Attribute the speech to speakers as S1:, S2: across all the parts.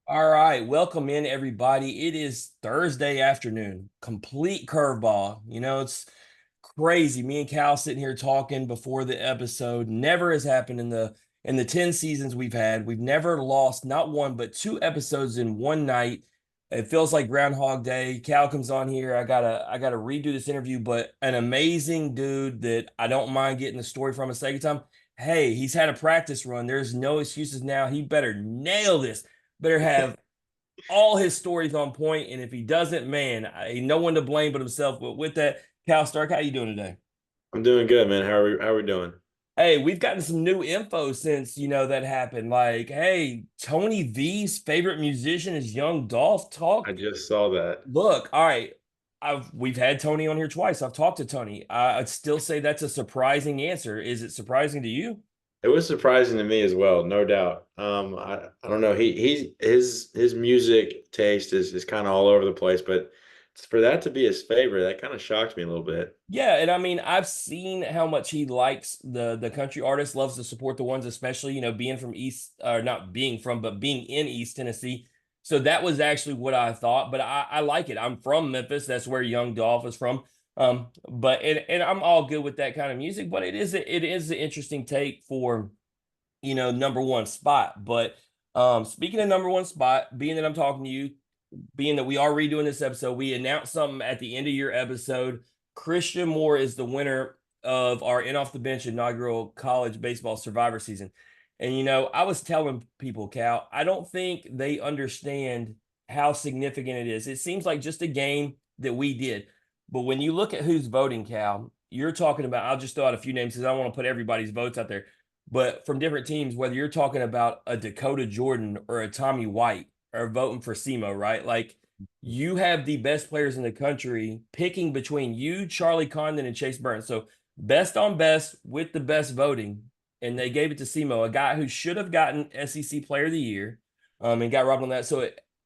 S1: All right, welcome in everybody. It is Thursday afternoon. Complete curveball. It's crazy. Me and Cal sitting here talking before the episode. Never has happened in the 10 seasons we've had. We've never lost not one but two episodes in one night. It feels like Groundhog Day. Cal comes on here. I gotta redo this interview, but an amazing dude that I don't mind getting the story from a second time. Hey, he's had a practice run. There's no excuses now. He better nail this, better have all his stories on point. And if he doesn't, man, no one to blame but himself. But with that, Cal Stark, how you doing today?
S2: I'm doing good, man. How are we doing?
S1: Hey, we've gotten some new info since that happened. Like, hey, Tony V's favorite musician is Young Dolph.
S2: I
S1: Talk.
S2: just saw that.
S1: Look, all right. We've had Tony on here twice. I've talked to Tony. I'd still say that's a surprising answer. Is it surprising to you?
S2: It was surprising to me as well, no doubt. I don't know. His music taste is kind of all over the place, but for that to be his favorite, that kind of shocked me a little bit.
S1: Yeah, and I mean, I've seen how much he likes the country artists, loves to support the ones, especially, being from East, or not being from, but being in East Tennessee. So that was actually what I thought, but I like it. I'm from Memphis. That's where Young Dolph is from. But and I'm all good with that kind of music, but it is an interesting take for, number one spot. But speaking of number one spot, being that I'm talking to you, being that we are redoing this episode, we announced something at the end of your episode. Christian Moore is the winner of our In Off the Bench inaugural college baseball survivor season. And, I was telling people, Cal, I don't think they understand how significant it is. It seems like just a game that we did. But when you look at who's voting, Cal, you're talking about, I'll just throw out a few names because I don't want to put everybody's votes out there. But from different teams, whether you're talking about a Dakota Jordan or a Tommy White, are voting for SEMO, right? Like, you have the best players in the country picking between you, Charlie Condon, and Chase Burns. So best on best with the best voting, and they gave it to SEMO, a guy who should have gotten SEC Player of the Year, and got robbed on that. So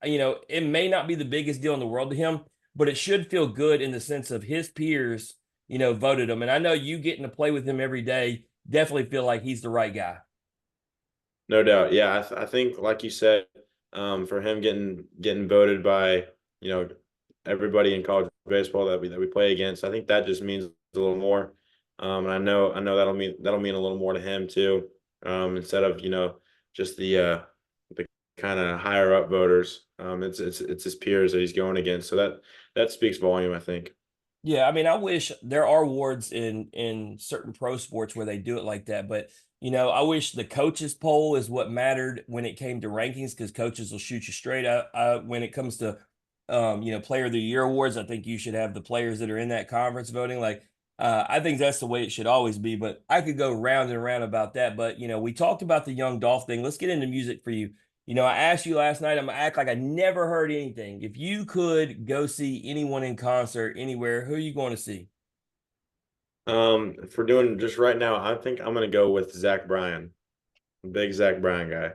S1: it may not be the biggest deal in the world to him, but it should feel good in the sense of his peers, voted him. And I know you getting to play with him every day definitely feel like he's the right guy.
S2: No doubt. Yeah, I think like you said, for him getting voted by, you know, everybody in college baseball that we play against, I think that just means a little more. And I know that'll mean a little more to him too. Instead of, just the kind of higher up voters. It's his peers that he's going against. So that speaks volume, I think.
S1: Yeah, I mean, I wish there are awards in certain pro sports where they do it like that, but I wish the coaches poll is what mattered when it came to rankings because coaches will shoot you straight up. When it comes to player of the year awards, I think you should have the players that are in that conference voting. Like, I think that's the way it should always be. But I could go round and round about that. But we talked about the Young Dolph thing. Let's get into music for you. I asked you last night, I'm gonna act like I never heard anything. If you could go see anyone in concert anywhere, who are you going to see?
S2: If we're doing just right now, I think I'm gonna go with Zach Bryan, big Zach Bryan guy.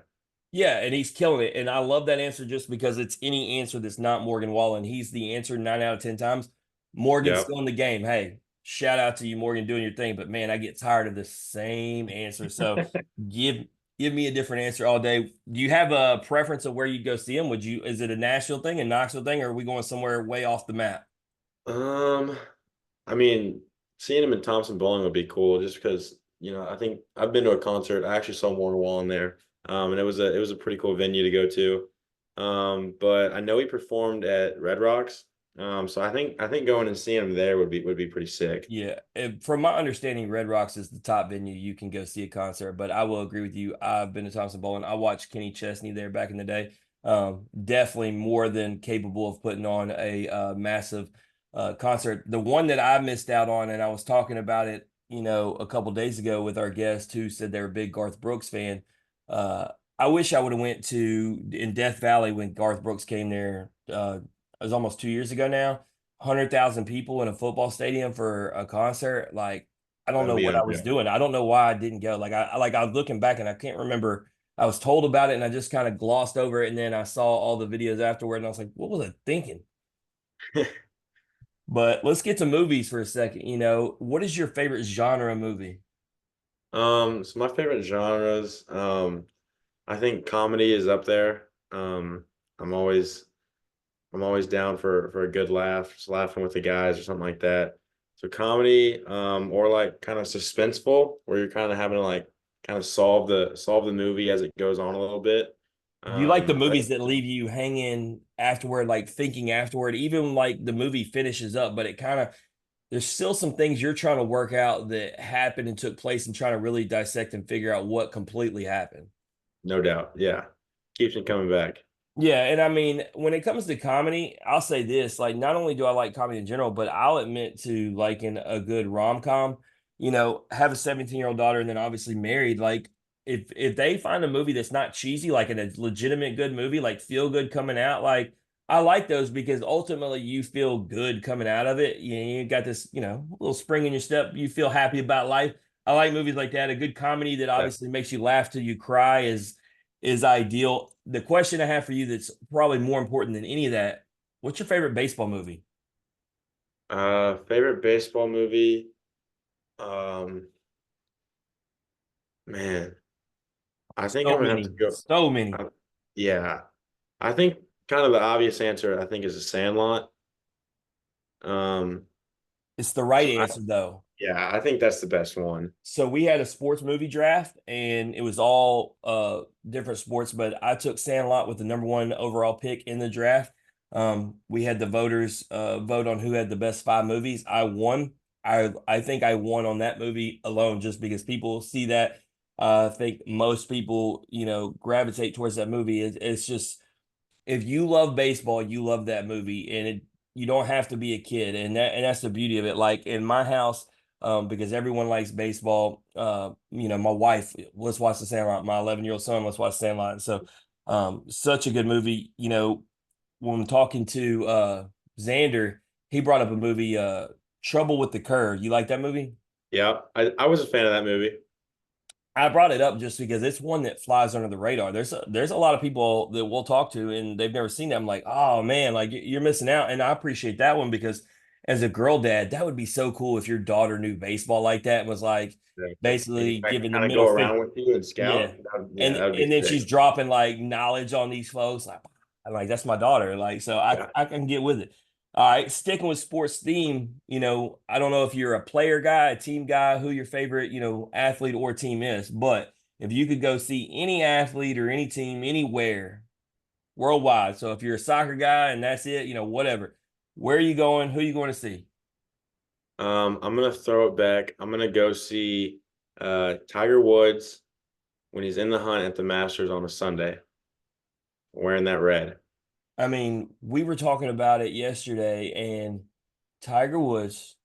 S1: Yeah, and he's killing it. And I love that answer just because it's any answer that's not Morgan Wallen. He's the answer 9 out of 10 times. Morgan's
S2: Yep.
S1: still in the game. Hey, shout out to you, Morgan, doing your thing. But man, I get tired of the same answer. So give give me a different answer all day. Do you have a preference of where you'd go see him? Is it a Nashville thing, a Knoxville thing, or are we going somewhere way off the map?
S2: Um, I mean, seeing him in Thompson Bowling would be cool just because, I think I've been to a concert. I actually saw Morgan Wallen there. And it was a pretty cool venue to go to. But I know he performed at Red Rocks. So I think going and seeing him there would be pretty sick.
S1: Yeah, and from my understanding, Red Rocks is the top venue you can go see a concert. But I will agree with you. I've been to Thompson Bowling. I watched Kenny Chesney there back in the day. Definitely more than capable of putting on a massive concert. The one that I missed out on, and I was talking about it, a couple days ago with our guest who said they're a big Garth Brooks fan. Uh, I wish I would have went to in Death Valley when Garth Brooks came there. It was almost 2 years ago now. 100,000 people in a football stadium for a concert. Like, I don't
S2: That'd
S1: know
S2: be
S1: what I was
S2: unreal.
S1: doing. I don't know why I didn't go. I was looking back and I can't remember. I was told about it and I just kind of glossed over it. And then I saw all the videos afterward and I was like, what was I thinking? But let's get to movies for a second. What is your favorite genre movie?
S2: So my favorite genres, I think comedy is up there. I'm always I'm always down for a good laugh, just laughing with the guys or something like that. So comedy, or like kind of suspenseful, where you're kind of having to like kind of solve the movie as it goes on a little bit.
S1: Do you like the
S2: I
S1: movies that leave you hanging afterward, like thinking afterward, even like the movie finishes up, but it kind of there's still some things you're trying to work out that happened and took place and trying to really dissect and figure out what completely happened.
S2: No doubt, yeah, keeps me coming back.
S1: Yeah, and I mean, when it comes to comedy, I'll say this, like not only do I like comedy in general, but I'll admit to liking a good rom-com. Have a 17-year-old daughter and then obviously married, like if they find a movie that's not cheesy, like a legitimate good movie, like feel good coming out, like I like those because ultimately you feel good coming out of it. You got this, little spring in your step, you feel happy about life. I like movies like that. A good comedy that
S2: Yeah.
S1: obviously makes you laugh till you cry is ideal. The question I have for you that's probably more important than any of that, what's your favorite baseball movie?
S2: Favorite baseball movie? Um, Man, I think
S1: So
S2: I'm gonna have to
S1: many,
S2: go.
S1: so many.
S2: uh, Yeah, I think kind of the obvious answer I think is The Sandlot. Um,
S1: It's the right
S2: so
S1: answer though.
S2: yeah, I think that's the best one.
S1: So we had a sports movie draft and it was all different sports, but I took Sandlot with the number one overall pick in the draft. We had the voters vote on who had the best five movies. I won. I think I won on that movie alone just because people see that. I think most people, gravitate towards that movie. It's just if you love baseball, you love that movie, and you don't have to be a kid, and that's the beauty of it. Like in my house, because everyone likes baseball. My wife, let's watch the Sandlot. My 11-year-old son, let's watch Sandlot. So, such a good movie. When I'm talking to Xander, he brought up a movie, Trouble with the Curve. You like that movie?
S2: Yeah, I was a fan of that movie.
S1: I brought it up just because it's one that flies under the radar. There's a lot of people that we'll talk to and they've never seen that. I'm like, oh man, like you're missing out. And I appreciate that one because as a girl dad, that would be so cool if your daughter knew baseball like that and was like
S2: Exactly. And
S1: basically
S2: I can
S1: giving the
S2: kind of go
S1: middle finger.
S2: around with you and
S1: Yeah.
S2: scout. Yeah,
S1: And
S2: that would be
S1: and then
S2: sick.
S1: she's dropping like knowledge on these folks. Like, I'm like, that's my daughter. Like, so I
S2: Yeah.
S1: I can get with it. All right, sticking with sports theme, I don't know if you're a player guy, a team guy, who your favorite, athlete or team is, but if you could go see any athlete or any team anywhere worldwide, so if you're a soccer guy and that's it, whatever, where are you going? Who are you going to see?
S2: I'm gonna throw it back. I'm gonna go see Tiger Woods when he's in the hunt at the Masters on a Sunday, wearing that red.
S1: I mean, we were talking about it yesterday, and Tiger Woods,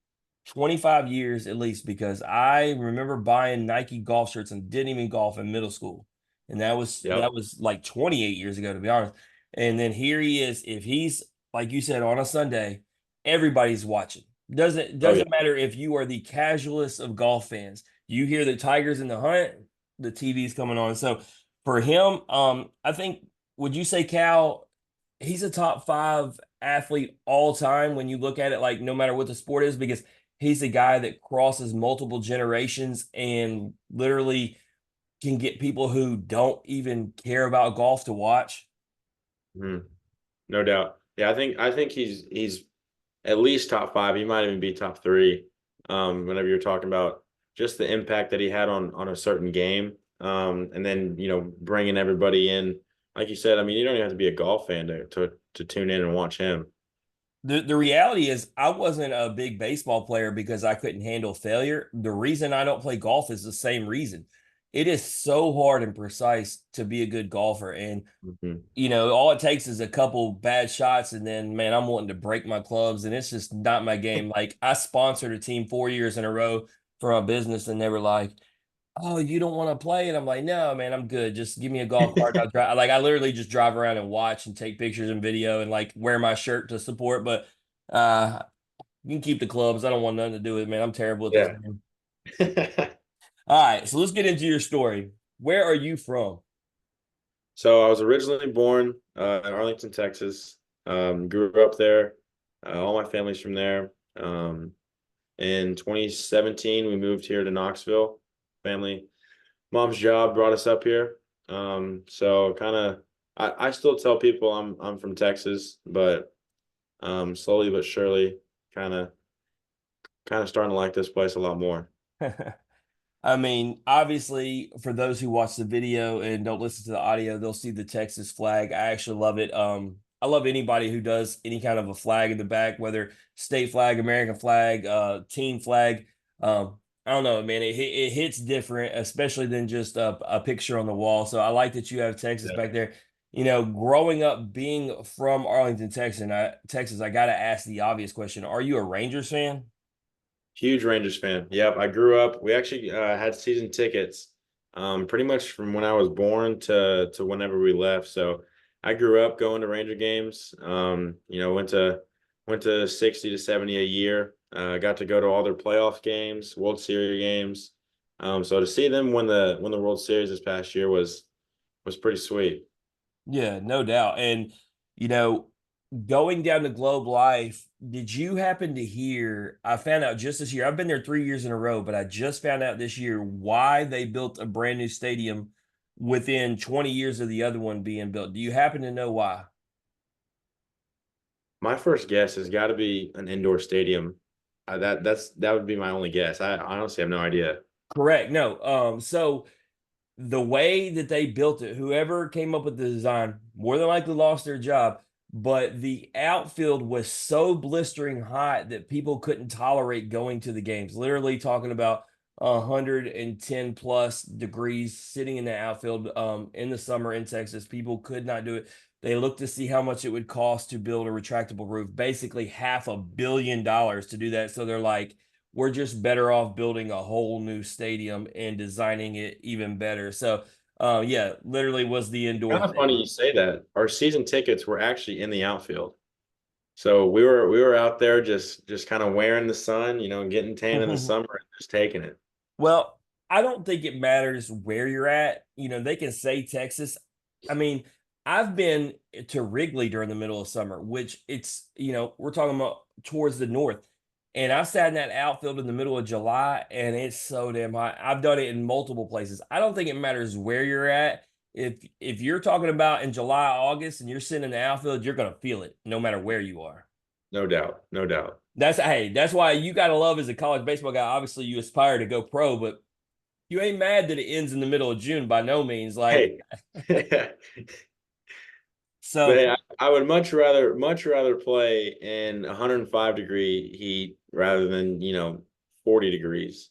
S1: 25 years at least, because I remember buying Nike golf shirts and didn't even golf in middle school. And that was
S2: Yep.
S1: that was like 28 years ago, to be honest. And then here he is. If he's like you said on a Sunday, everybody's watching. Doesn't
S2: Oh yeah.
S1: doesn't matter if you are the casualist of golf fans. You hear the Tigers in the hunt, the TV's coming on. So for him, I think would you say Cal, he's a top five athlete all time when you look at it, like no matter what the sport is, because he's a guy that crosses multiple generations and literally can get people who don't even care about golf to watch.
S2: Mhm. No doubt. Yeah, I think he's at least top five. He might even be top three. Whenever you're talking about just the impact that he had on a certain game, and then bringing everybody in, like you said. I mean, you don't even have to be a golf fan to tune in and watch him.
S1: The reality is I wasn't a big baseball player because I couldn't handle failure. The reason I don't play golf is the same reason. It is so hard and precise to be a good golfer. And
S2: Mhm.
S1: all it takes is a couple bad shots, and then man, I'm wanting to break my clubs, and it's just not my game. Like I sponsored a team 4 years in a row for my business, and they were like, "Oh, you don't want to play?" And I'm like, "No, man, I'm good. Just give me a golf cart. I'll drive." Like I literally just drive around and watch and take pictures and video and like wear my shirt to support. But uh, you can keep the clubs. I don't want nothing to do with it, man. I'm terrible at this
S2: Yeah.
S1: game. All right, so let's get into your story. Where are you from?
S2: So I was originally born in Arlington, Texas. Grew up there. All my family's from there. In 2017, we moved here to Knoxville. Family, mom's job brought us up here. So kind of, I still tell people I'm from Texas, but slowly but surely, kind of starting to like this place a lot more.
S1: I mean, obviously, for those who watch the video and don't listen to the audio, they'll see the Texas flag. I actually love it. I love anybody who does any kind of a flag in the back, whether state flag, American flag, team flag. I don't know, man. It hits different, especially than just a picture on the wall. So I like that you have Texas
S2: Yeah.
S1: back there. You know, growing up being from Arlington, Texas, I got to ask the obvious question: Are you a Rangers fan?
S2: Huge Rangers fan. Yep, I grew up. We actually had season tickets, pretty much from when I was born to whenever we left. So I grew up going to Ranger games. Went to 60 to 70 a year. Got to go to all their playoff games, World Series games. So to see them win the World Series this past year was pretty sweet.
S1: Yeah, no doubt. And you know, going down to Globe Life, did you happen to hear? I found out just this year. I've been there 3 years in a row, but I just found out this year why they built a brand new stadium within 20 years of the other one being built. Do you happen to know why?
S2: My first guess has got to be an indoor stadium. That would be my only guess. I honestly have no idea.
S1: Correct. No. So the way that they built it, whoever came up with the design more than likely lost their job. But the outfield was so blistering hot that people couldn't tolerate going to the games. Literally talking about 110 plus degrees sitting in the outfield in the summer in Texas. People could not do it. They looked to see how much it would cost to build a retractable roof, basically $500 million to do that. So they're like, we're just better off building a whole new stadium and designing it even better. So, yeah, literally was the indoor
S2: Kind of funny
S1: thing.
S2: you say that. Our season tickets were actually in the outfield. So we were out there just kind of wearing the sun, getting tan in the summer and just taking it.
S1: Well, I don't think it matters where you're at. You know, they can say Texas. I mean, I've been to Wrigley during the middle of summer, which we're talking about towards the north. And I sat in that outfield in the middle of July and it's so damn hot. I've done it in multiple places. I don't think it matters where you're at. If you're talking about in July, August, and you're sitting in the outfield, you're gonna feel it no matter where you are.
S2: No doubt. No doubt.
S1: That's why you gotta love as a college baseball guy. Obviously, you aspire to go pro, but you ain't mad that it ends in the middle of June by no means. Like,
S2: Hey. But
S1: so,
S2: hey, I would much rather play in 105-degree heat rather than, 40 degrees.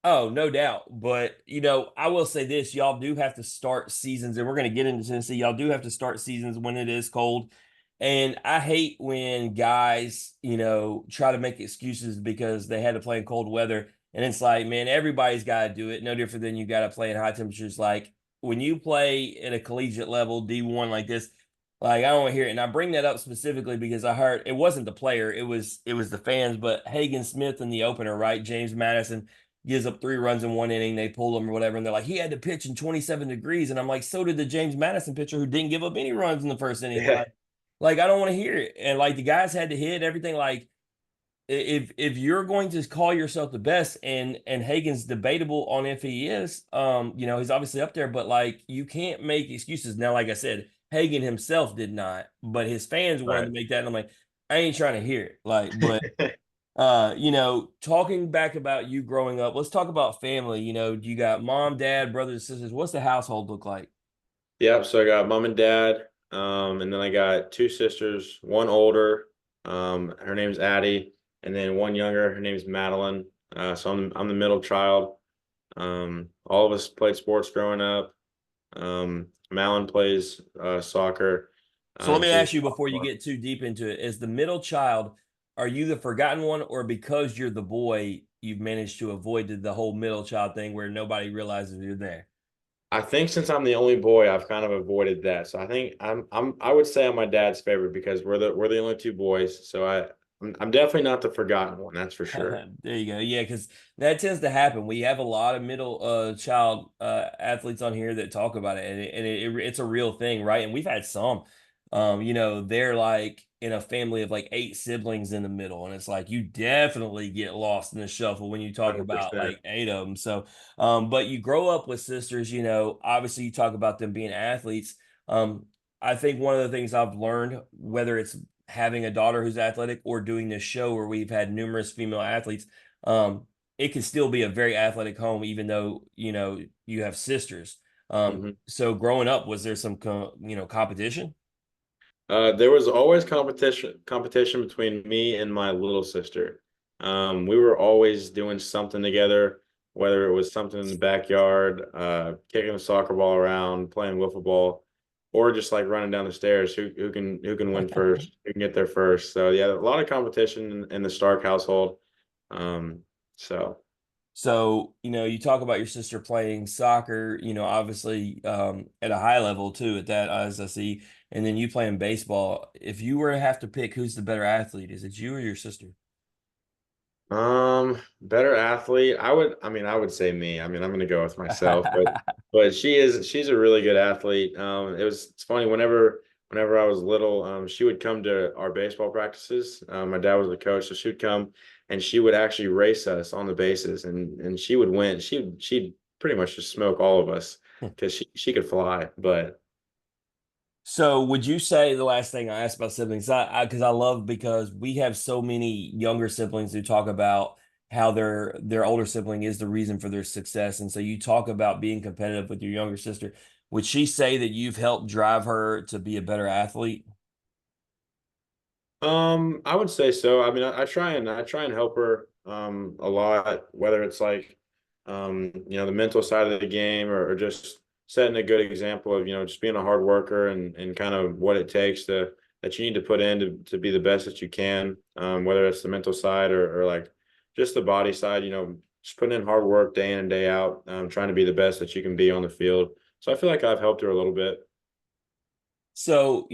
S1: oh, no doubt. But, I will say this, y'all do have to start seasons, and we're going to get into Tennessee. Y'all do have to start seasons when it is cold. And I hate when guys, try to make excuses because they had to play in cold weather. And it's like, man, everybody's got to do it. No different than you got to play in high temperatures. Like when you play at a collegiate level, D1 like this, like I don't want to hear it. And I bring that up specifically because I heard it wasn't the player, it was the fans, but Hagen Smith in the opener, right? James Madison gives up 3 runs in 1 inning. They pull him or whatever. And they're like, he had to pitch in 27 degrees. And I'm like, so did the James Madison pitcher who didn't give up any runs in the first inning.
S2: Yeah.
S1: Like I don't want to hear it. And like the guys had to hit everything. Like if you're going to call yourself the best, and Hagen's debatable on if he is, he's obviously up there, but like you can't make excuses. Now, like I said, Hagen himself did not, but his fans wanted to
S2: Right.
S1: make that. And I'm like, I ain't trying to hear it. Like, but talking back about you growing up, let's talk about family. You got mom, dad, brothers, sisters. What's the household look like?
S2: Yep. So I got mom and dad, and then I got two sisters, one older, her name's Addie, and then one younger, her name's Madeline. So I'm the middle child. All of us played sports growing up. Madeline plays soccer.
S1: So let me
S2: She's
S1: ask you before you get too deep into it, as the middle child, are you the forgotten one, or because you're the boy, you've managed to avoid the whole middle child thing where nobody realizes you're there?
S2: I think since I'm the only boy, I've kind of avoided that. So I think I would say I'm my dad's favorite because we're the only two boys. So I'm definitely not the forgotten one, that's for sure.
S1: There you go. Yeah, because that tends to happen. We have a lot of middle child athletes on here that talk about it, and it's a real thing, right? And we've had some, they're like in a family of like 8 siblings in the middle, and it's like you definitely get lost in the shuffle when you talk about
S2: 100%.
S1: like 8 of them. So, but you grow up with sisters, obviously you talk about them being athletes. Um, I think one of the things I've learned, whether it's having a daughter who's athletic or doing this show where we've had numerous female athletes, um, it can still be a very athletic home, even though, you have sisters.
S2: Mhm.
S1: So growing up, was there some, competition?
S2: There was always competition between me and my little sister. We were always doing something together, whether it was something in the backyard, kicking a soccer ball around, playing wiffle ball, or just like running down the stairs. Who can win first? Who can get there first? So yeah, a lot of competition in the Stark household. So
S1: So, you talk about your sister playing soccer, obviously at a high level too, at that, as I see, and then you playing baseball. If you were to have to pick who's the better athlete, is it you or your sister?
S2: Better athlete. I would say me. I'm gonna go with myself, but she's a really good athlete. It's funny whenever I was little, she would come to our baseball practices. My dad was the coach, so she would come and she would actually race us on the bases and she would win. She'd pretty much just smoke all of us because she could fly. But
S1: So, would you say the last thing I asked about siblings, because I love because we have so many younger siblings who talk about how their older sibling is the reason for their success, and so you talk about being competitive with your younger sister. Would she say that you've helped drive her to be a better athlete?
S2: I would say so. I try and help her a lot, whether it's like the mental side of the game or just setting a good example of, just being a hard worker and kind of what it takes that you need to put in to be the best that you can. Whether it's the mental side or like just the body side, just putting in hard work day in and day out, trying to be the best that you can be on the field. So I feel like I've helped her a little bit.
S1: So,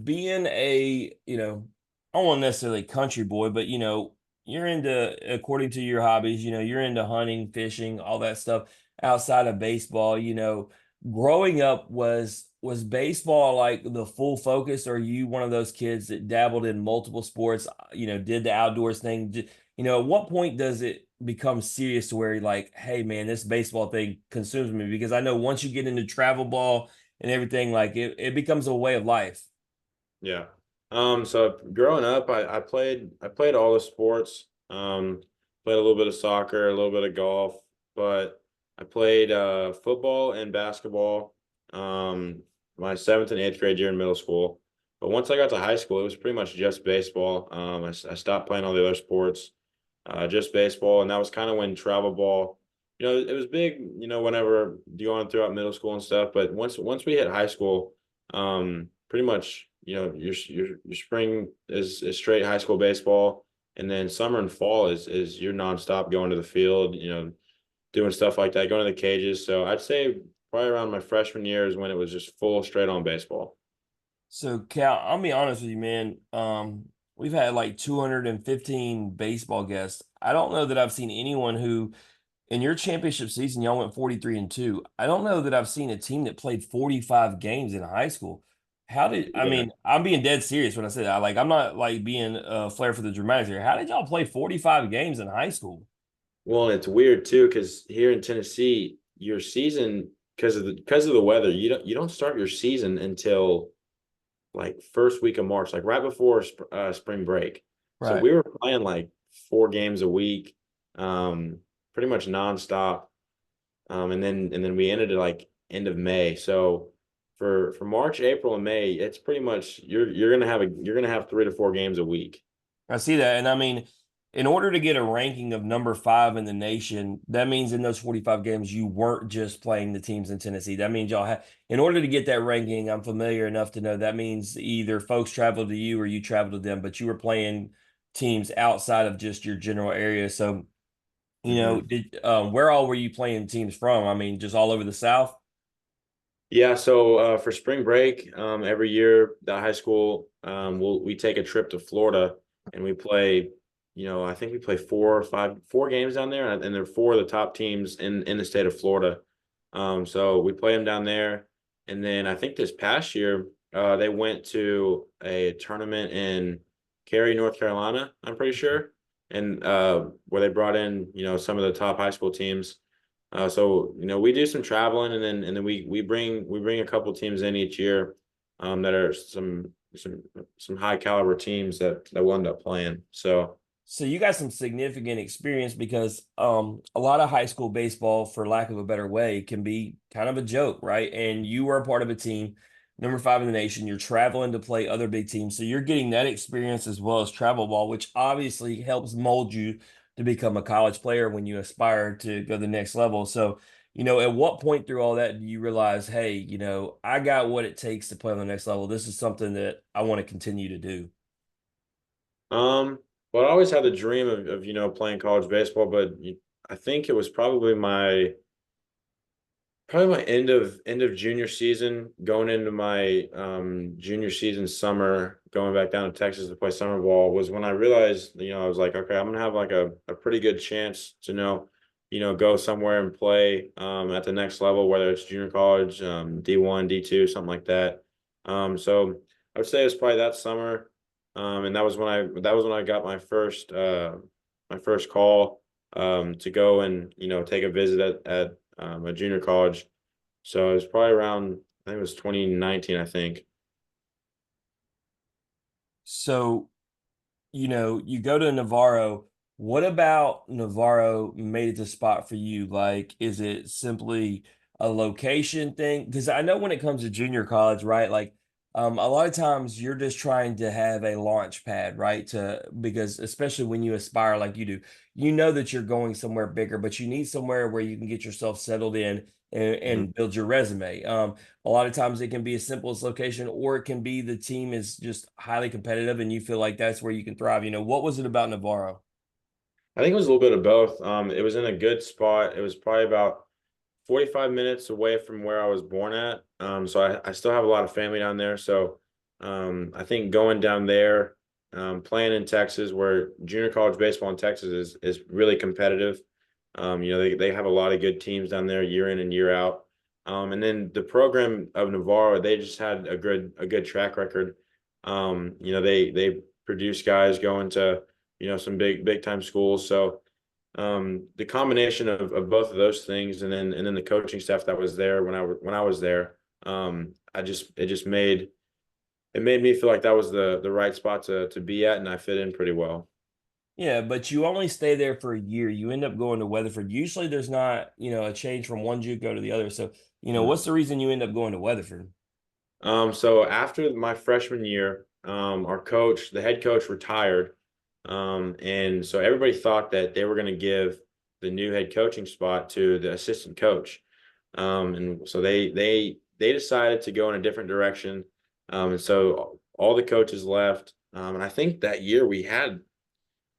S1: being I don't want necessarily country boy, but you're into, according to your hobbies, you're into hunting, fishing, all that stuff outside of baseball. Growing up, was baseball like the full focus, or are you one of those kids that dabbled in multiple sports, did the outdoors thing? At what point does it become serious to where you're like, hey man, this baseball thing consumes me? Because I know once you get into travel ball and everything, like it becomes a way of life.
S2: Yeah. So growing up, I played all the sports. Played a little bit of soccer, a little bit of golf, but I played football and basketball my seventh and eighth grade year in middle school. But once I got to high school, it was pretty much just baseball. I stopped playing all the other sports, just baseball, and that was kind of when travel ball, it was big, whenever going throughout middle school and stuff. But once we hit high school, pretty much your spring is straight high school baseball, and then summer and fall is your nonstop going to the field, doing stuff like that, going to the cages. So I'd say probably around my freshman year is when it was just full straight on baseball.
S1: So Cal, I'll be honest with you, man. We've had like 215 baseball guests. I don't know that I've seen anyone who, in your championship season, y'all went 43-2. I don't know that I've seen a team that played 45 games in high school. I
S2: Yeah.
S1: mean, I'm being dead serious when I say that. I'm not like being flair for the dramatics here. How did y'all play 45 games in high school?
S2: Well, and it's weird too, because here in Tennessee, your season, because of the weather, you don't start your season until like first week of March, like right before spring break. So
S1: Right.
S2: we were playing like 4 games a week, pretty much nonstop. And then we ended it like end of May. So for March, April, and May, it's pretty much you're gonna have 3 to 4 games a week.
S1: I see that. And I mean, in order to get a ranking of number 5 in the nation, that means in those 45 games, you weren't just playing the teams in Tennessee. That means y'all have, in order to get that ranking, I'm familiar enough to know that means either folks traveled to you or you traveled to them, but you were playing teams outside of just your general area. So,
S2: Mhm.
S1: where all were you playing teams from? I mean, just all over the South?
S2: Yeah, so for spring break, every year the high school we take a trip to Florida and we play, I think we play 4 games down there, and they're four of the top teams in the state of Florida. So we play them down there, and then I think this past year they went to a tournament in Cary, North Carolina, I'm pretty sure, and where they brought in, some of the top high school teams. So we do some traveling, and then we bring a couple teams in each year. that are some high caliber teams that will end up playing. So
S1: So you got some significant experience because a lot of high school baseball, for lack of a better way, can be kind of a joke, right? And you were a part of a team, number 5 in the nation. You're traveling to play other big teams, so you're getting that experience as well as travel ball, which obviously helps mold you to become a college player when you aspire to go to the next level. So, at what point through all that do you realize, hey, I got what it takes to play on the next level? This is something that I want to continue to do.
S2: well, I always had the dream of playing college baseball, but I think it was probably my end of junior season, going into my junior season summer, going back down to Texas to play summer ball, was when I realized, I was like, okay, I'm gonna have like a pretty good chance to go somewhere and play at the next level, whether it's junior college, D1, D2, something like that. So I would say it was probably that summer. And that was when I got my first call to go and take a visit at a junior college. So it was probably around, I think it was 2019, I think.
S1: So you go to Navarro. What about Navarro made it the spot for you? Like, is it simply a location thing? Because I know when it comes to junior college, right? Like, a lot of times you're just trying to have a launch pad, right? Because especially when you aspire like you do, you know that you're going somewhere bigger, but you need somewhere where you can get yourself settled in and,
S2: Mhm.
S1: and build your resume. A lot of times it can be as simple as location, or it can be the team is just highly competitive and you feel like that's where you can thrive. What was it about Navarro?
S2: I think it was a little bit of both. It was in a good spot. It was probably about 45 minutes away from where I was born at. So I still have a lot of family down there. So I think going down there, playing in Texas, where junior college baseball in Texas is really competitive. They have a lot of good teams down there year in and year out. And then the program of Navarro, they just had a good track record. They produce guys going to some big time schools. So the combination of both of those things, and then the coaching staff that was there when I was there, it made me feel like that was the right spot to be at, and I fit in pretty well.
S1: Yeah, but you only stay there for a year. You end up going to Weatherford. Usually there's not, a change from one JUCO to the other. So, what's the reason you end up going to Weatherford?
S2: So after my freshman year, the head coach retired. And so everybody thought that they were going to give the new head coaching spot to the assistant coach. And so they decided to go in a different direction. And so all the coaches left. And I think that year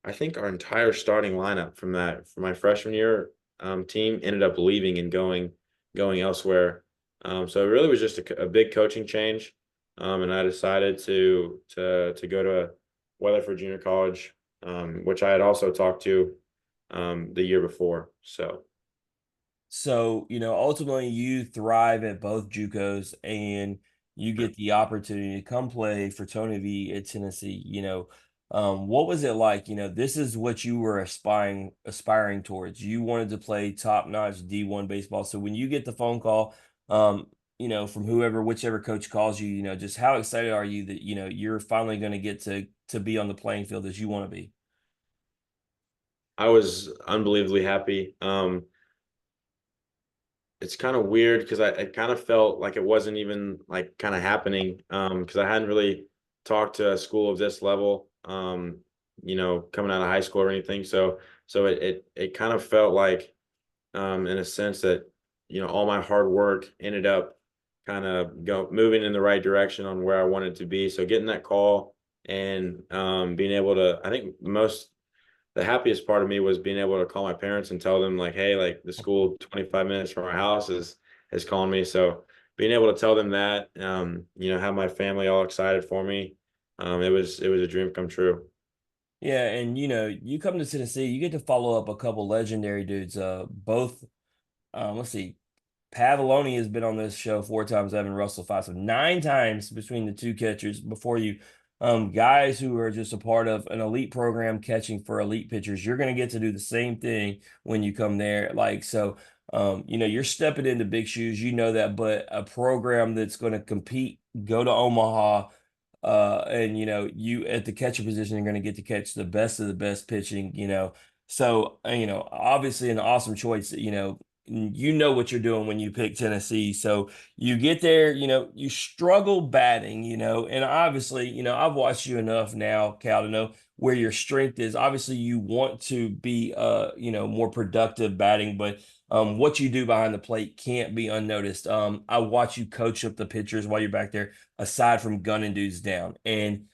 S2: I think our entire starting lineup from my freshman year team ended up leaving and going elsewhere. So it really was just a big coaching change, and I decided to go to Weatherford Junior College, which I had also talked to the year before. So
S1: So, ultimately you thrive at both JUCOs and you get the opportunity to come play for Tony V at Tennessee. What was it like? This is what you were aspiring towards. You wanted to play top-notch D1 baseball. So when you get the phone call, from whichever coach calls you, just how excited are you that, you're finally going to get to be on the playing field as you want to be?
S2: I was unbelievably happy. It's kind of weird because I kind of felt like it wasn't even like kind of happening because I hadn't really talked to a school of this level coming out of high school or anything. So it kind of felt like in a sense that all my hard work ended up kind of moving in the right direction on where I wanted to be. So getting that call and being able to, I think the happiest part of me was being able to call my parents and tell them like, hey, like the school 25 minutes from our house is calling me. So being able to tell them that, have my family all excited for me, it was a dream come true.
S1: Yeah, and you come to Tennessee, you get to follow up a couple legendary dudes. Both, let's see, Pavoloni has been on this show 4 times, Evan Russell 5, so 9 times between the two catchers before you. Guys who are just a part of an elite program catching for elite pitchers. You're going to get to do the same thing when you come there. Like, so, you're stepping into big shoes, that, but a program that's going to compete go to Omaha, and you at the catcher position are going to get to catch the best of the best pitching. So obviously an awesome choice. You know what you're doing when you pick Tennessee. So you get there, you struggle batting, and obviously, I've watched you enough now, Cal, to know where your strength is. Obviously, you want to be more productive batting, but what you do behind the plate can't be unnoticed. I watch you coach up the pitchers while you're back there, aside from gunning dudes down. And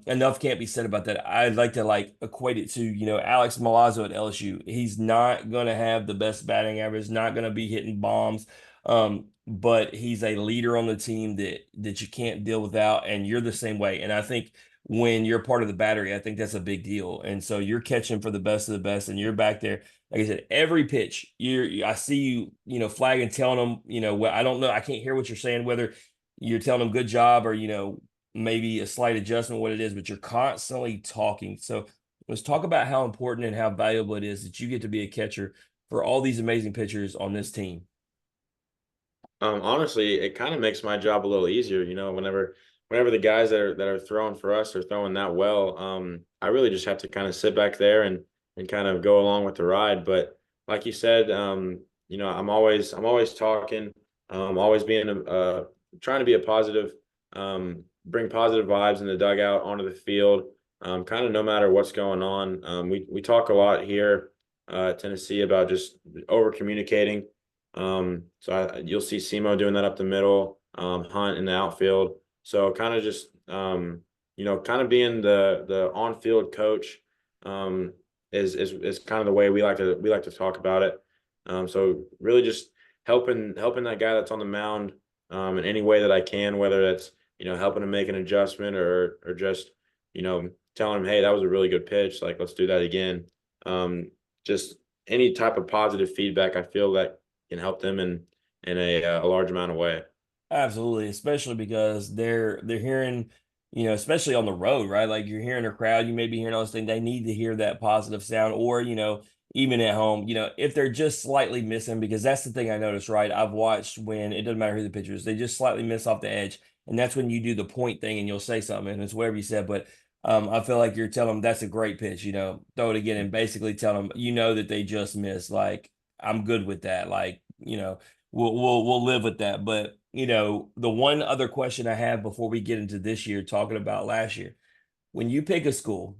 S1: enough can't be said about that. I'd like to equate it to, Alex Milazzo at LSU. He's not gonna have the best batting average, not gonna be hitting bombs. But he's a leader on the team that you can't deal without, and you're the same way. And I think when you're part of the battery, I think that's a big deal. And so you're catching for the best of the best, and you're back there. Like I said, every pitch, I see you, flagging, telling them, well, I don't know, I can't hear what you're saying, whether you're telling them good job or, maybe a slight adjustment, what it is, but you're constantly talking. So let's talk about how important and how valuable it is that you get to be a catcher for all these amazing pitchers on this team.
S2: Honestly, it kind of makes my job a little easier, whenever the guys that are throwing for us are throwing that well. I really just have to kind of sit back there and kind of go along with the ride. But like you said, I'm always talking, always being trying to be a positive, bring positive vibes in the dugout onto the field. Kind of no matter what's going on. We talk a lot here, at Tennessee, about just over communicating. You'll see Simo doing that up the middle, Hunt in the outfield. So kind of just kind of being the on-field coach, is kind of the way we like to talk about it. So really just helping that guy that's on the mound, in any way that I can, whether that's helping him make an adjustment, or just telling him, hey, that was a really good pitch, like let's do that again. Just any type of positive feedback, I feel that can help them in a large amount of way.
S1: Absolutely, especially because they're hearing, especially on the road, right? Like you're hearing a crowd, you may be hearing all this thing. They need to hear that positive sound, or even at home, if they're just slightly missing, because that's the thing I noticed, right? I've watched when it doesn't matter who the pitcher is, they just slightly miss off the edge, and that's when you do the point thing and you'll say something, and it's whatever you said, but. I feel like you're telling them that's a great pitch, throw it again and basically tell them, that they just missed. Like, I'm good with that. Like, we'll live with that. But the one other question I have before we get into this year, talking about last year, when you pick a school,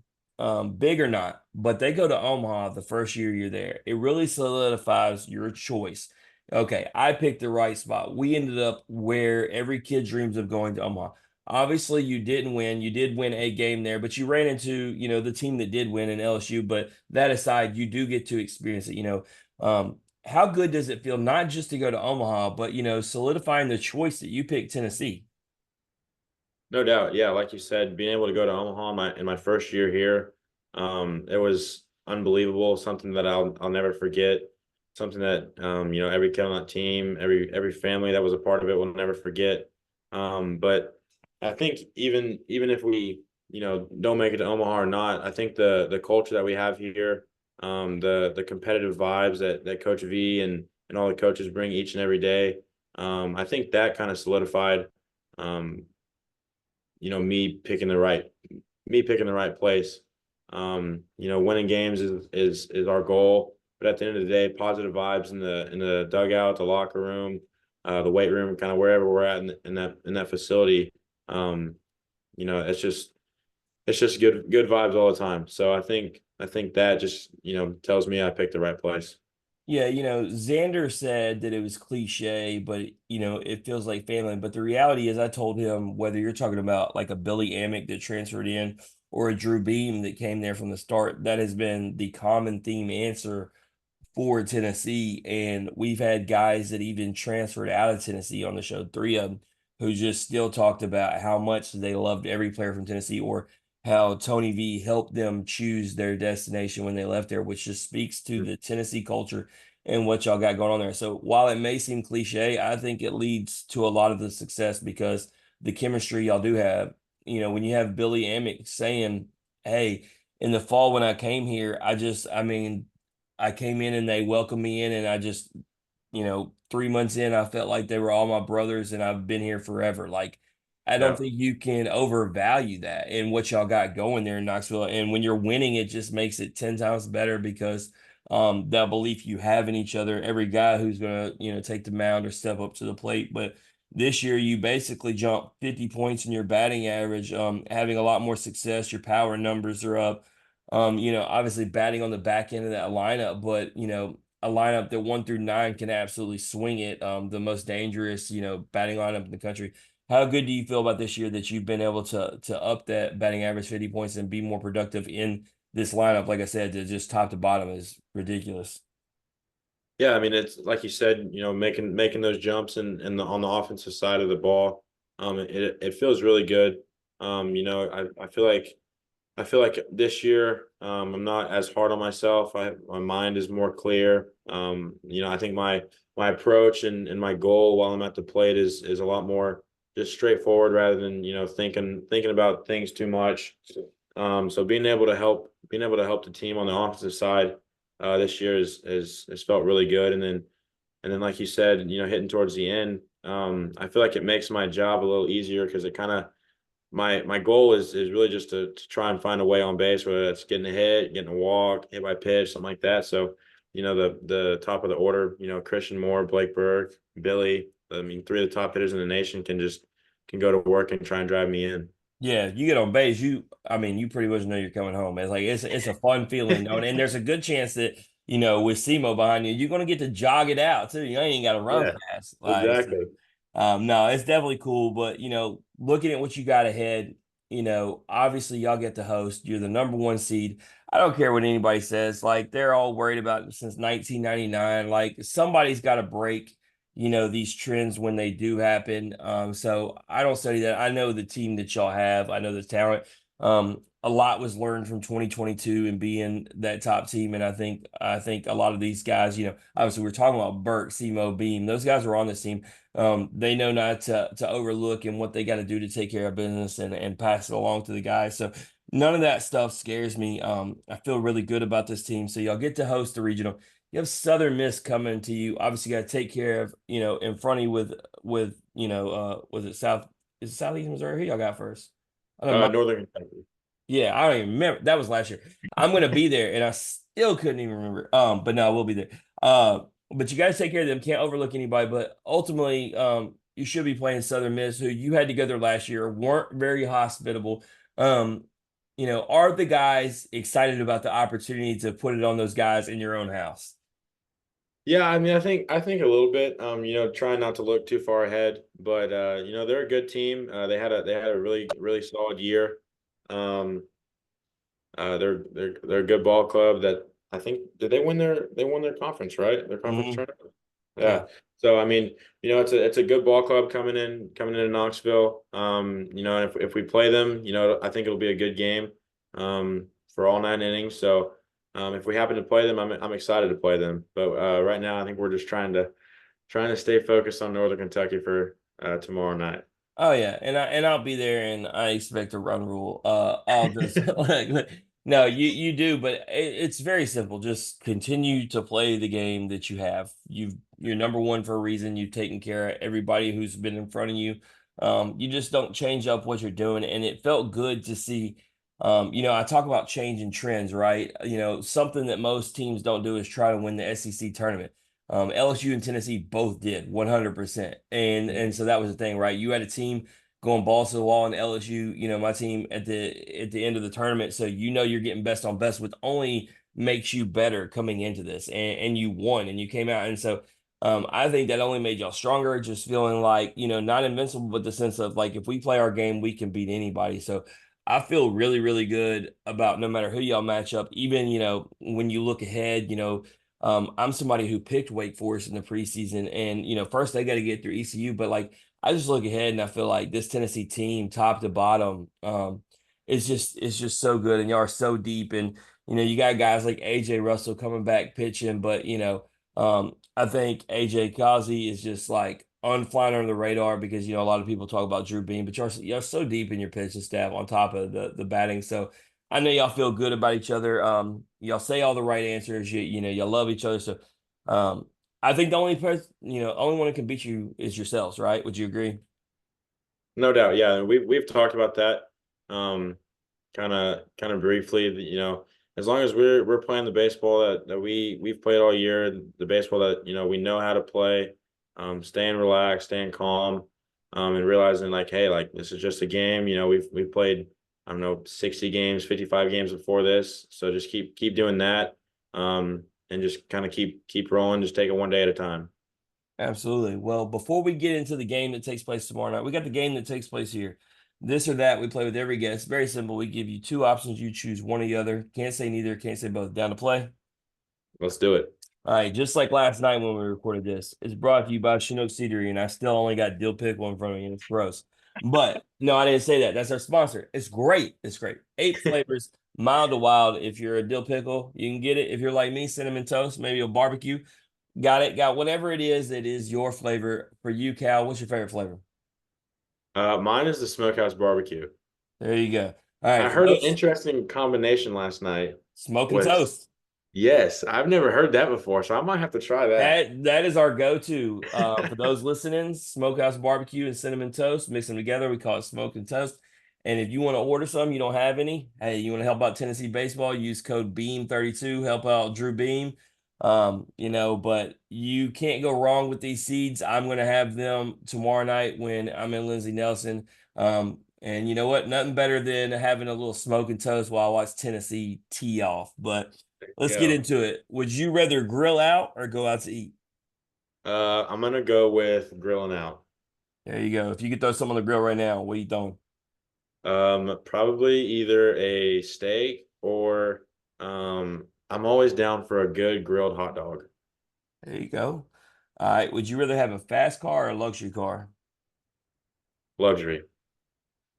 S1: big or not, but they go to Omaha the first year you're there, it really solidifies your choice. Okay, I picked the right spot. We ended up where every kid dreams of going to Omaha. Obviously, you didn't win. You did win a game there, but you ran into, the team that did win in LSU. But that aside, you do get to experience it. How good does it feel not just to go to Omaha, but solidifying the choice that you picked Tennessee?
S2: No doubt. Yeah, like you said, being able to go to Omaha in my first year here, it was unbelievable. Something that I'll never forget. Something that every kid on that team, every family that was a part of it will never forget. But I think even if we don't make it to Omaha or not, I think the culture that we have here, the competitive vibes that Coach V and all the coaches bring each and every day, I think that kind of solidified. Um, me picking the right place. Winning games is our goal, but at the end of the day, positive vibes in the dugout, the locker room, the weight room, kind of wherever we're at in that facility. Um, it's just good vibes all the time. So I think that just tells me I picked the right place.
S1: Yeah, Xander said that it was cliche, but it feels like family. But the reality is, I told him whether you're talking about like a Billy Amick that transferred in or a Drew Beam that came there from the start, that has been the common theme answer for Tennessee. And we've had guys that even transferred out of Tennessee on the show, three of them, who just still talked about how much they loved every player from Tennessee, or how Tony V helped them choose their destination when they left there, which just speaks to the Tennessee culture and what y'all got going on there. So while it may seem cliche, I think it leads to a lot of the success because the chemistry y'all do have. When you have Billy Amick saying, "Hey, in the fall when I came here, I mean, I came in and they welcomed me in, and I just, 3 months in, I felt like they were all my brothers, and I've been here forever." Like I don't
S2: Yeah.
S1: think you can overvalue that and what y'all got going there in Knoxville. And when you're winning, it just makes it 10 times better because that belief you have in each other, every guy who's gonna, take the mound or step up to the plate. But this year you basically jump 50 points in your batting average, having a lot more success, your power numbers are up. Obviously batting on the back end of that lineup, but a lineup that 1 through 9 can absolutely swing it. The most dangerous, batting lineup in the country. How good do you feel about this year that you've been able to up that batting average 50 points and be more productive in this lineup? Like I said, to just top to bottom is ridiculous.
S2: Yeah, I mean it's like you said, making those jumps on the offensive side of the ball. It feels really good. I feel like this year, I'm not as hard on myself. My mind is more clear. I think my approach and my goal while I'm at the plate is a lot more just straightforward rather than thinking about things too much. So being able to help the team on the offensive side this year is felt really good. And then like you said, hitting towards the end, I feel like it makes my job a little easier because it kind of my goal is really just to try and find a way on base, whether that's getting a hit, getting a walk, hit by pitch, something like that. So, the top of the order, Christian Moore, Blake Burke, Billy. I mean, three of the top hitters in the nation can go to work and try and drive me in.
S1: Yeah, you get on base, I mean, you pretty much know you're coming home. It's like it's a fun feeling, knowing, and there's a good chance that with SEMO behind you, you're gonna get to jog it out too. You ain't got to run
S2: Yeah,
S1: fast, like so.
S2: exactly.
S1: No, it's definitely cool, but looking at what you got ahead, obviously y'all get to host. You're the number one seed. I don't care what anybody says. Like they're all worried about it since 1999. Like somebody's got to break these trends when they do happen. So I don't study that. I know the team that y'all have. I know the talent. A lot was learned from 2022 and being that top team. And I think a lot of these guys, obviously we're talking about Burke, Semo, Beam. Those guys were on this team. They know not to overlook and what they got to do to take care of business and pass it along to the guys. So none of that stuff scares me. I feel really good about this team. So y'all get to host the regional. You have Southern Miss coming to you. Obviously, you got to take care of in front of you with was it South? Is it Southeast Missouri? Who y'all got first? I don't know.
S2: Northern Kentucky.
S1: Yeah, I don't even remember. That was last year. I'm gonna be there, and I still couldn't even remember. But no, we'll be there. But you got to take care of them. Can't overlook anybody. But ultimately, you should be playing Southern Miss, who you had to go there last year, weren't very hospitable. Um, are the guys excited about the opportunity to put it on those guys in your own house?
S2: Yeah, I mean, I think a little bit. Trying not to look too far ahead, but they're a good team. They had a really solid year. Um, they're a good ball club that I think did they won their conference, right? Their conference
S1: Hmm.
S2: tournament.
S1: Yeah.
S2: Yeah. So I mean, it's a good ball club coming into Knoxville. And if we play them, I think it'll be a good game. For all 9 innings. So if we happen to play them, I'm excited to play them. But right now, I think we're just trying to stay focused on Northern Kentucky for tomorrow night.
S1: Oh yeah, and I'll be there, and I expect a run rule. I'll just no, you do, but it's very simple. Just continue to play the game that you have. You're number one for a reason. You've taken care of everybody who's been in front of you. You just don't change up what you're doing, and it felt good to see. I talk about changing trends, right? Something that most teams don't do is try to win the SEC tournament. LSU and Tennessee both did 100%. And so that was the thing, right? You had a team going balls to the wall in LSU, my team at the end of the tournament. So you're getting best on best, with only makes you better coming into this. And you won and you came out. And so I think that only made y'all stronger, just feeling like, not invincible, but the sense of like if we play our game, we can beat anybody. So I feel really, really good about no matter who y'all match up, even, when you look ahead, I'm somebody who picked Wake Forest in the preseason, and first they got to get through ECU, but like I just look ahead and I feel like this Tennessee team, top to bottom, it's just so good, and y'all are so deep, and you got guys like AJ Russell coming back pitching, but I think AJ Kazi is just like unflying under the radar because a lot of people talk about Drew Beam, but you're so deep in your pitching staff on top of the batting, so. I know y'all feel good about each other. Y'all say all the right answers. Y'all love each other. So, um, I think the only person, only one that can beat you is yourselves, right? Would you agree?
S2: No doubt. Yeah, we've talked about that. Kind of briefly. As long as we're playing the baseball that we've played all year, the baseball that we know how to play, staying relaxed, staying calm, and realizing like, hey, like this is just a game. We've played, I don't know, 60 games, 55 games before this. So just keep doing that, and just kind of keep rolling. Just take it one day at a time.
S1: Absolutely. Well, before we get into the game that takes place tomorrow night, we got the game that takes place here. This or that, we play with every guest. Very simple. We give you two options. You choose one or the other. Can't say neither, can't say both. Down to play.
S2: Let's do it.
S1: All right, just like last night when we recorded this, it's brought to you by Chinook Cedary, and I still only got dill pickle in front of me, and it's gross. But no, I didn't say that. That's our sponsor. It's great. It's great. 8 flavors, mild to wild. If you're a dill pickle, you can get it. If you're like me, cinnamon toast, maybe a barbecue. Got it. Got whatever it is your flavor. For you, Cal, what's your favorite flavor?
S2: Mine is the Smokehouse Barbecue.
S1: There you go. All
S2: I
S1: right, for
S2: heard an
S1: those
S2: interesting combination last night
S1: smoking
S2: with,
S1: toast.
S2: yes, I've never heard that before, so I might have to try that.
S1: That is our go-to. For those listening, smokehouse barbecue and cinnamon toast, mix them together. We call it smoking toast. And if you want to order some, you don't have any. Hey, you want to help out Tennessee baseball? Use code Beam32. Help out Drew Beam. But you can't go wrong with these seeds. I'm going to have them tomorrow night when I'm in Lindsey Nelson. And you know what? Nothing better than having a little smoking toast while I watch Tennessee tee off. But let's get
S2: Yeah.
S1: into it. Would you rather grill out or go out to eat?
S2: I'm gonna go with grilling out.
S1: There you go. If you could throw some on the grill right now, what are you throwing?
S2: Probably either a steak or I'm always down for a good grilled hot dog.
S1: There you go. All right. Would you rather have a fast car or a luxury car?
S2: Luxury.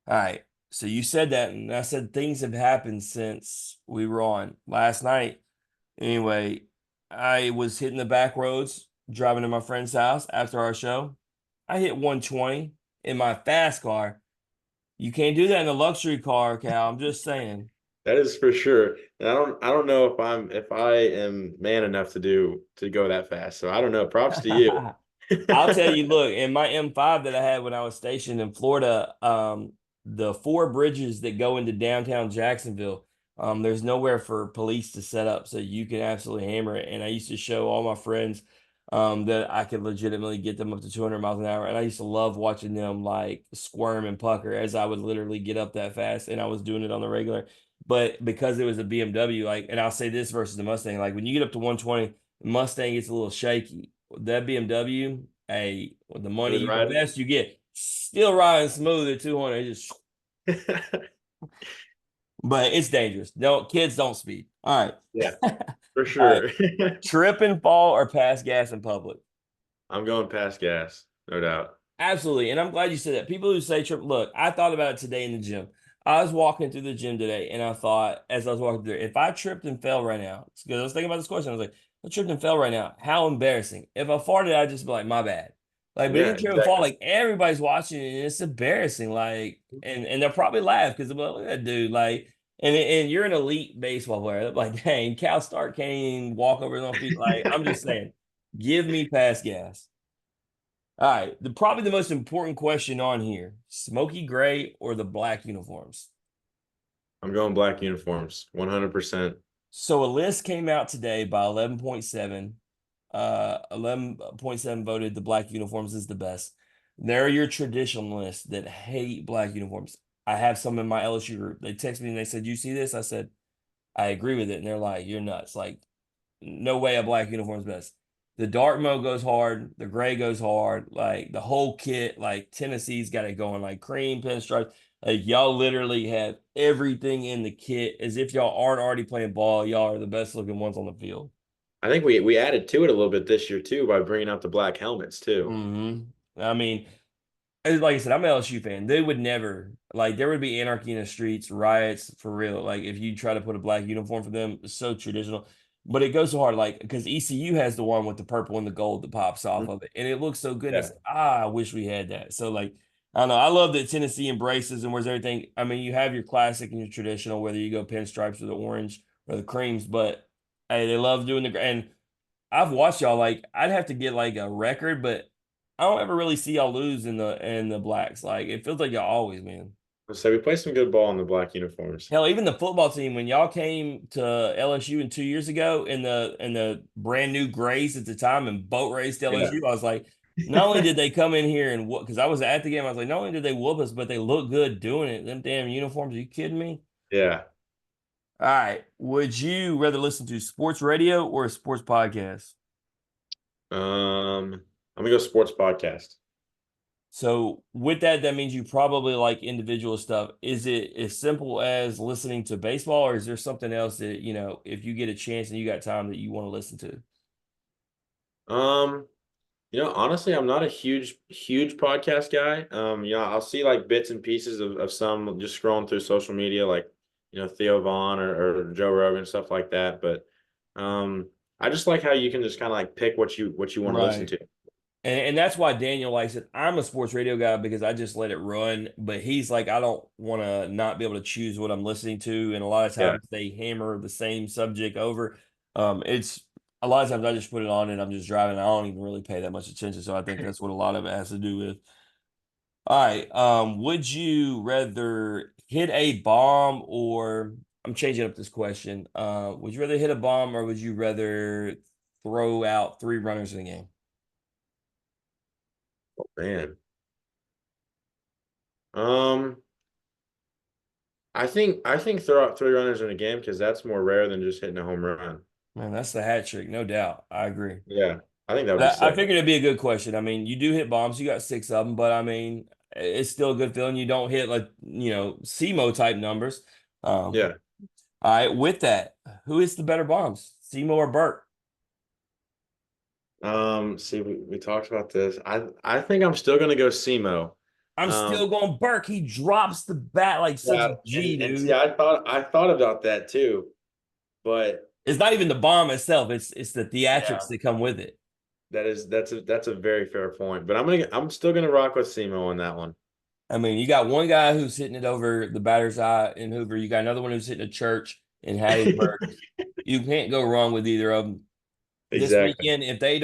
S1: All right. So you said that, and I said things have happened since we were on last night. Anyway, I was hitting the back roads, driving to my friend's house after our show. I hit 120 in my fast car. You can't do that in a luxury car, Cal. I'm just saying.
S2: That is for sure. And I don't know if I am man enough to go that fast. So I don't know. Props to you.
S1: I'll tell you, look, in my M5 that I had when I was stationed in Florida, the four bridges that go into downtown Jacksonville, there's nowhere for police to set up, so you can absolutely hammer it. And I used to show all my friends that I could legitimately get them up to 200 miles an hour. And I used to love watching them like squirm and pucker as I would literally get up that fast, and I was doing it on the regular. But because it was a BMW, like, and I'll say this versus the Mustang, like when you get up to 120, the Mustang gets a little shaky. That BMW, hey, with the money
S2: Smooth
S1: you
S2: riding.
S1: invest, you get still riding smooth at 200. Just, but it's dangerous. No, kids don't speed. All right.
S2: Yeah, for
S1: All right.
S2: sure.
S1: Trip and fall or pass gas in public.
S2: I'm going past gas, no doubt.
S1: Absolutely. And I'm glad you said that. People who say trip, look, I thought about it today in the gym. I was walking through the gym today and I thought, as I was walking through, if I tripped and fell right now, because I was thinking about this question, I was like, I tripped and fell right now. How embarrassing. If I farted, I'd just be like, my bad. Like, but
S2: Yeah,
S1: you trip and fall,
S2: exactly.
S1: like everybody's watching and it's embarrassing. Like, and they'll probably laugh because they'll be like, look at that dude. Like, and you're an elite baseball player. Like, dang, Cal Stark can't even walk over his own feet. Like, I'm just saying, give me pass gas. All right, probably the most important question on here: smoky gray or the black uniforms.
S2: I'm going black uniforms, 100%.
S1: So a list came out today by 11.7. 11.7 voted the black uniforms is the best. There are your traditionalists that hate black uniforms. I have some in my LSU group. They text me and they said, "You see this?" I said, "I agree with it." And they're like, "You're nuts. Like, no way a black uniform's best." The dark mode goes hard, the gray goes hard, like the whole kit, like Tennessee's got it going, like cream pinstripes. Like y'all literally have everything in the kit as if y'all aren't already playing ball. Y'all are the best looking ones on the field.
S2: I think we added to it a little bit this year too by bringing out the black helmets too.
S1: I mean, like I said, I'm an LSU fan. They would never like there would be anarchy in the streets, riots for real. Like if you try to put a black uniform for them, it's so traditional. But it goes so hard, like because ECU has the one with the purple and the gold that pops off
S2: Mhm.
S1: of it, and it looks so good.
S2: Yeah.
S1: It's I wish we had that. So like I don't know. I love that Tennessee embraces and wears everything. I mean, you have your classic and your traditional, whether you go pinstripes or the orange or the creams, but hey, they love doing the and I've watched y'all like I'd have to get like a record, but I don't ever really see y'all lose in the blacks. Like it feels like y'all always win.
S2: So we play some good ball in the black uniforms.
S1: Hell, even the football team when y'all came to LSU 2 years ago in the brand new grays at the time and boat raced
S2: Yeah.
S1: LSU, I was like, not only did they come in here and because I was at the game, I was like, not only did they whoop us, but they look good doing it. Them damn uniforms, are you kidding me?
S2: Yeah.
S1: All right. Would you rather listen to sports radio or a sports podcast?
S2: I'm gonna go sports podcast.
S1: So with that, that means you probably like individual stuff. Is it as simple as listening to baseball, or is there something else that, if you get a chance and you got time that you want to listen to?
S2: Um, honestly, I'm not a huge podcast guy. I'll see like bits and pieces of some just scrolling through social media, like, Theo Vaughn or Joe Rogan, stuff like that. But I just like how you can just kind of like pick what you want to listen
S1: Right.
S2: to.
S1: And that's why Daniel likes it. I'm a sports radio guy because I just let it run. But he's like, I don't want to not be able to choose what I'm listening to. And a lot of
S2: Yeah.
S1: times they hammer the same subject over. It's a lot of times I just put it on and I'm just driving. I don't even really pay that much attention. So I think that's what a lot of it has to do with. All right. Would you rather hit a bomb or I'm changing up this question. Would you rather hit a bomb or would you rather throw out 3 runners in a game?
S2: Oh, man. Um, I think throw out 3 runners in a game because that's more rare than just hitting a home run.
S1: Man, that's the hat trick, no doubt. I agree.
S2: Yeah, I think that would be
S1: But I
S2: sick.
S1: figured it'd be a good question. I mean, you do hit bombs, you got 6 of them, but I mean, it's still a good feeling. You don't hit like, SEMO type numbers. Um,
S2: Yeah.
S1: all right, with that, who is the better bombs, SEMO or Burke?
S2: See, we talked about this. I think I'm still gonna go SEMO.
S1: I'm
S2: Um,
S1: still going Burke. He drops the bat like such
S2: yeah,
S1: a G,
S2: and see,
S1: dude.
S2: I thought about that too, but
S1: It's not even the bomb itself, it's the theatrics
S2: yeah,
S1: that come with it.
S2: that's a very fair point. But I'm still gonna rock with SEMO on that one.
S1: I mean, you got one guy who's hitting it over the batter's eye in Hoover. You got another one who's hitting a church in Hattiesburg. You can't go wrong with either of them. This
S2: Exactly.
S1: weekend, if they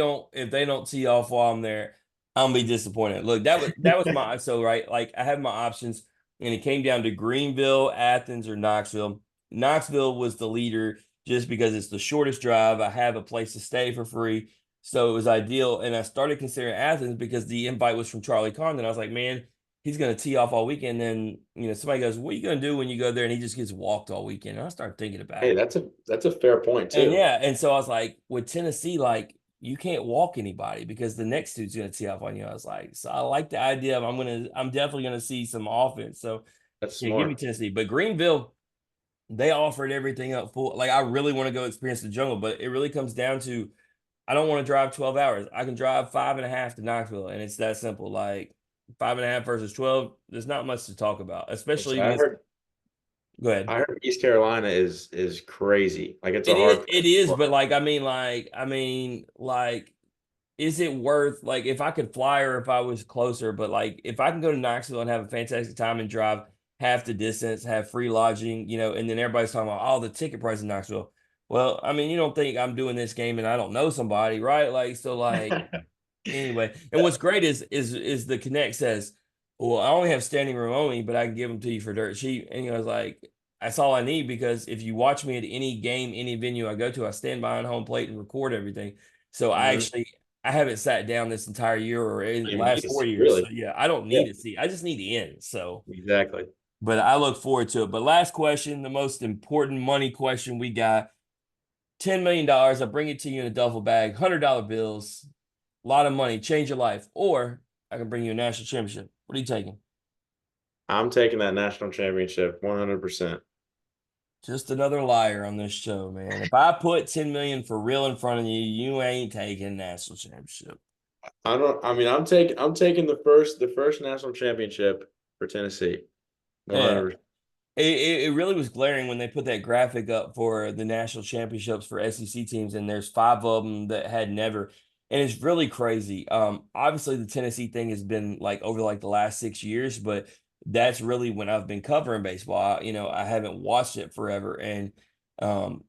S1: don't tee off while I'm there, I'm gonna be disappointed. Look, that was my so right. Like I have my options, and it came down to Greenville, Athens, or Knoxville. Knoxville was the leader just because it's the shortest drive. I have a place to stay for free, so it was ideal. And I started considering Athens because the invite was from Charlie Condon. I was like, man, he's gonna tee off all weekend. Then somebody goes, "What are you gonna do when you go there?" And he just gets walked all weekend. And I started thinking about
S2: Hey,
S1: it.
S2: that's a fair point
S1: And
S2: too.
S1: yeah, and so I was like, with Tennessee, like you can't walk anybody because the next dude's gonna tee off on you. I was like, so I like the idea of I'm definitely gonna see some offense. So
S2: That's
S1: yeah, give me
S2: smart.
S1: Tennessee. But Greenville, they offered everything up full. Like I really want to go experience the jungle, but it really comes down to I don't want to drive 12 hours. I can drive 5.5 to Knoxville, and it's that simple. Like 5.5 versus 12, there's not much to talk about,
S2: And see,
S1: especially
S2: I
S1: with
S2: heard
S1: go ahead.
S2: I heard East Carolina is crazy. Like it's a
S1: It is,
S2: hard place
S1: it
S2: to
S1: is, but
S2: play.
S1: like, is it worth like if I could fly or if I was closer, but like if I can go to Knoxville and have a fantastic time and drive half the distance, have free lodging, and then everybody's talking about all the ticket price in Knoxville. Well, I mean, you don't think I'm doing this game and I don't know somebody, right? Like, so like anyway, and what's great is the Connect says, well, I only have standing room only, but I can give them to you for dirt cheap. And I was like, that's all I need because if you watch me at any game, any venue I go to, I stand behind home plate and record everything. So
S2: Mhm.
S1: I haven't sat down this entire year or in
S2: Don't
S1: the
S2: even need
S1: last
S2: to
S1: four
S2: see
S1: years. So
S2: really.
S1: yeah, I don't
S2: Yeah,
S1: need to see. I just need to end. So,
S2: exactly.
S1: but I look forward to it. But last question, the most important money question we got. $10 million. I bring it to you in a duffel bag, $100 bills, a lot of money, change your life. Or I can bring you a national championship. What are you taking?
S2: I'm taking that national championship 100%.
S1: Just another liar on this show, man. If I put 10 million for real in front of you, you ain't taking national championship.
S2: I mean, I'm taking the first national championship for Tennessee.
S1: Yeah.
S2: 100%.
S1: It really was glaring when they put that graphic up for the national championships for SEC teams, and there's 5 of them that had never. And it's really crazy. Obviously the Tennessee thing has been like over like the last 6 years, but that's really when I've been covering baseball. I haven't watched it forever. And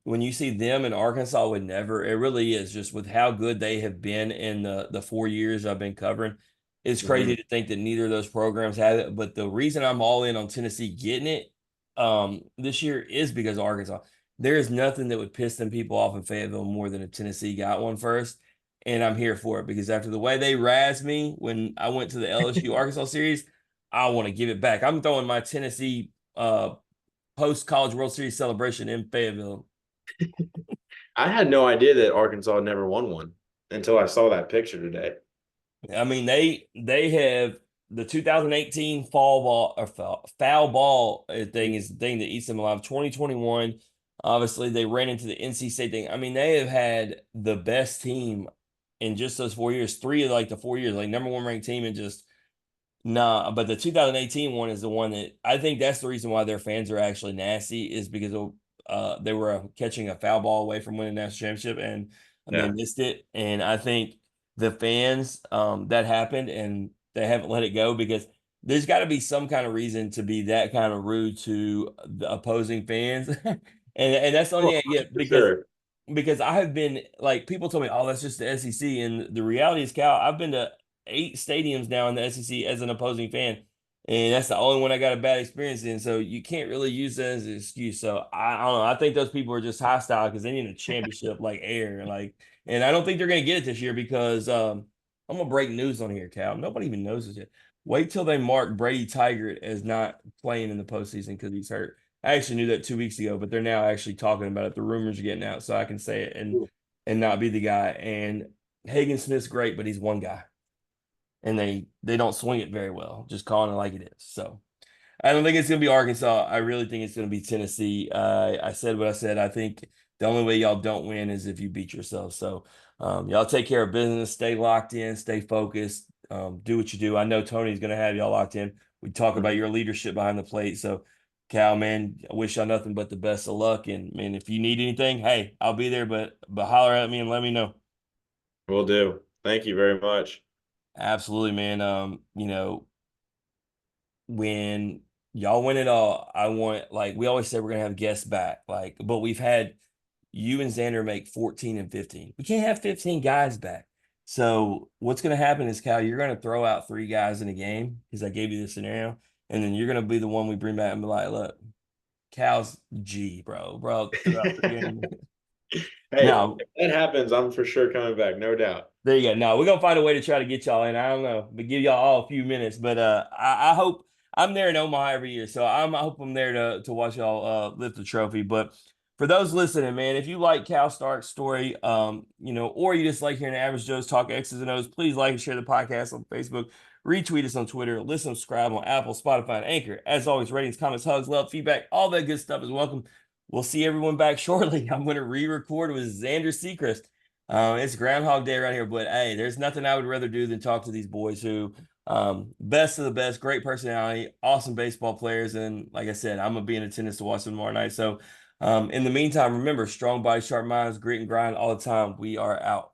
S1: when you see them in Arkansas with never, it really is just with how good they have been in the 4 years I've been covering. It's
S2: Mhm.
S1: crazy to think that neither of those programs have it. But the reason I'm all in on Tennessee getting it this year is because of Arkansas. There is nothing that would piss them people off in Fayetteville more than if Tennessee got one first. And I'm here for it because after the way they razzed me when I went to the LSU Arkansas series, I want to give it back. I'm throwing my Tennessee post college World Series celebration in Fayetteville.
S2: I had no idea that Arkansas never won one until I saw that picture today.
S1: I mean, they have the 2018 fall ball or foul ball thing is the thing that eats them alive. 2021, obviously they ran into the NC State thing. I mean, they have had the best team in just those 4 years, three of like the 4 years, like number one ranked team, and just nah. But the 2018 one is the one that I think that's the reason why their fans are actually nasty is because they were catching a foul ball away from winning the national championship and they
S2: Yeah.
S1: missed it. And I think the fans that happened and they haven't let it go because there's got to be some kind of reason to be that kind of rude to the opposing fans. And that's the only
S2: Oh,
S1: thing I get
S2: for sure.
S1: because I have been like people told me, oh, that's just the SEC. And the reality is, Cal, I've been to 8 stadiums now in the SEC as an opposing fan. And that's the only one I got a bad experience in. So you can't really use that as an excuse. So I don't know. I think those people are just hostile because they need a championship like air. And I don't think they're gonna get it this year because I'm gonna break news on here, Cal. Nobody even knows this yet. Wait till they mark Brady Tygart as not playing in the postseason because he's hurt. I actually knew that 2 weeks ago, but they're now actually talking about it. The rumors are getting out, so I can say it and not be the guy. And Hagen Smith's great, but he's one guy and they don't swing it very well. Just calling it like it is. So I don't think it's gonna be Arkansas. I really think it's gonna be Tennessee. I said what I said. I think the only way y'all don't win is if you beat yourself. So y'all take care of business, stay locked in, stay focused, do what you do. I know Tony's gonna have y'all locked in. We talk about your leadership behind the plate. So Cal, man, I wish y'all nothing but the best of luck. And man, if you need anything, hey, I'll be there. But holler at me and let me know.
S2: Will do. Thank you very much.
S1: Absolutely, man. When y'all win it all, I want like we always say we're gonna have guests back. But we've had you and Xander make 14 and 15. We can't have 15 guys back. So what's gonna happen is Cal, you're gonna throw out 3 guys in a game because I gave you the scenario, and then you're gonna be the one we bring back and be like, look, Cal's G, bro, throughout the game.
S2: Hey,
S1: Now
S2: if that happens, I'm for sure coming back, no doubt.
S1: there you go. No, we're gonna find a way to try to get y'all in. I don't know, but give y'all all a few minutes. But I hope I'm there in Omaha every year, so I hope I'm there to watch y'all lift the trophy. But for those listening, man, if you like Cal Stark's story, or you just like hearing average Joe's talk X's and O's, please like and share the podcast on Facebook, retweet us on Twitter, listen, subscribe on Apple, Spotify, and Anchor. As always, ratings, comments, hugs, love, feedback, all that good stuff is welcome. We'll see everyone back shortly. I'm going to re-record with Xander Seacrest. It's Groundhog Day right here, but hey, there's nothing I would rather do than talk to these boys who, best of the best, great personality, awesome baseball players, and like I said, I'm gonna be in attendance to watch them tomorrow night. So, in the meantime, remember, strong body, sharp minds, grit and grind all the time. We are out.